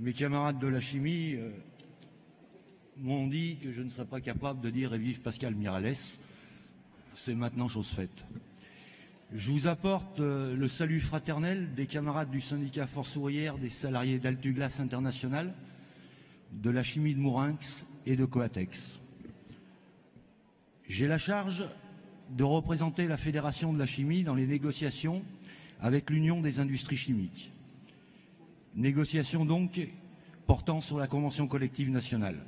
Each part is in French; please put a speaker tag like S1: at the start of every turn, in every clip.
S1: Mes camarades de la chimie m'ont dit que je ne serais pas capable de dire « Et vive Pascal Miralles ». C'est maintenant chose faite. Je vous apporte le salut fraternel des camarades du syndicat Force ouvrière des salariés d'Altuglas International, de la chimie de Mourinx et de Coatex. J'ai la charge de représenter la Fédération de la chimie dans les négociations avec l'Union des industries chimiques. Négociations donc portant sur la convention collective nationale.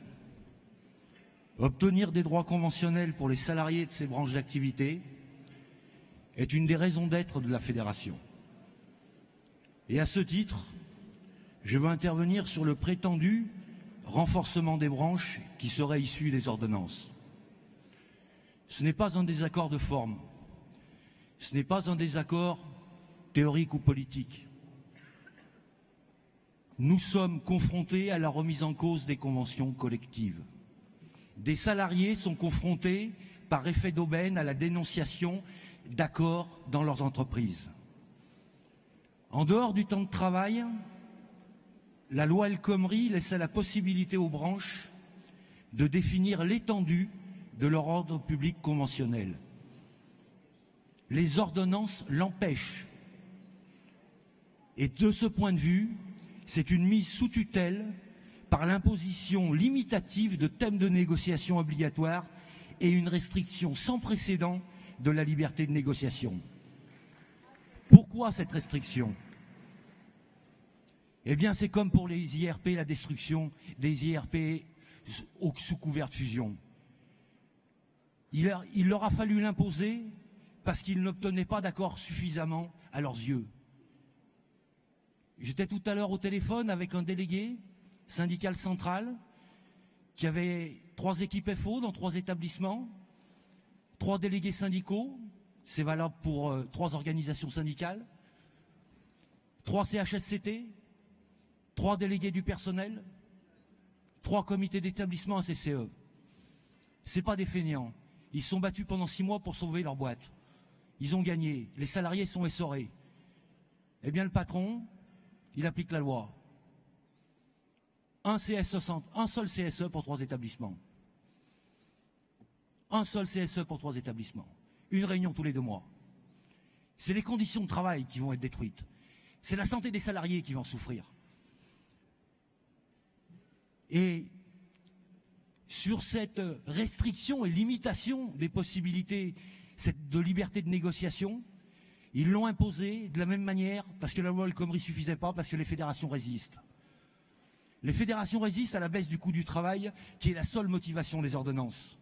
S1: Obtenir des droits conventionnels pour les salariés de ces branches d'activité est une des raisons d'être de la Fédération. Et à ce titre, je veux intervenir sur le prétendu renforcement des branches qui serait issu des ordonnances. Ce n'est pas un désaccord de forme, ce n'est pas un désaccord théorique ou politique. Nous sommes confrontés à la remise en cause des conventions collectives. Des salariés sont confrontés, par effet d'aubaine, à la dénonciation d'accords dans leurs entreprises. En dehors du temps de travail, la loi El Khomri laissait la possibilité aux branches de définir l'étendue de leur ordre public conventionnel. Les ordonnances l'empêchent. Et de ce point de vue, c'est une mise sous tutelle par l'imposition limitative de thèmes de négociation obligatoires et une restriction sans précédent de la liberté de négociation. Pourquoi cette restriction? Eh bien, c'est comme pour les IRP, la destruction des IRP sous couvert de fusion. Il leur a fallu l'imposer parce qu'ils n'obtenaient pas d'accord suffisamment à leurs yeux. J'étais tout à l'heure au téléphone avec un délégué syndical central qui avait 3 équipes FO dans 3 établissements, 3 délégués syndicaux, c'est valable pour 3 organisations syndicales, 3 CHSCT, 3 délégués du personnel, 3 comités d'établissement à CCE. C'est pas des fainéants. Ils se sont battus pendant 6 mois pour sauver leur boîte. Ils ont gagné. Les salariés sont essorés. Eh bien, le patron, il applique la loi. Un seul CSE pour 3 établissements. Un seul CSE pour 3 établissements. Une réunion tous les 2 mois. C'est les conditions de travail qui vont être détruites. C'est la santé des salariés qui vont souffrir. Et sur cette restriction et limitation des possibilités de liberté de négociation, ils l'ont imposé de la même manière parce que la loi El Khomri ne suffisait pas, parce que les fédérations résistent. Les fédérations résistent à la baisse du coût du travail, qui est la seule motivation des ordonnances.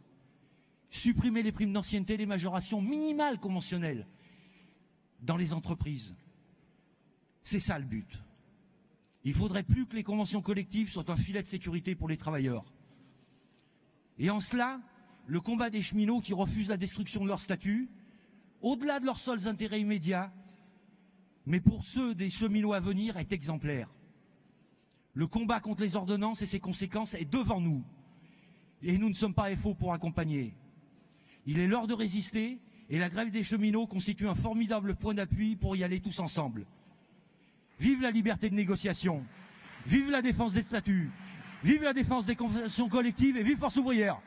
S1: Supprimer les primes d'ancienneté, les majorations minimales conventionnelles dans les entreprises. C'est ça le but. Il ne faudrait plus que les conventions collectives soient un filet de sécurité pour les travailleurs. Et en cela, le combat des cheminots qui refusent la destruction de leur statut, au-delà de leurs seuls intérêts immédiats, mais pour ceux des cheminots à venir, est exemplaire. Le combat contre les ordonnances et ses conséquences est devant nous. Et nous ne sommes pas FO pour accompagner. Il est l'heure de résister et la grève des cheminots constitue un formidable point d'appui pour y aller tous ensemble. Vive la liberté de négociation, vive la défense des statuts, vive la défense des conventions collectives et vive Force ouvrière.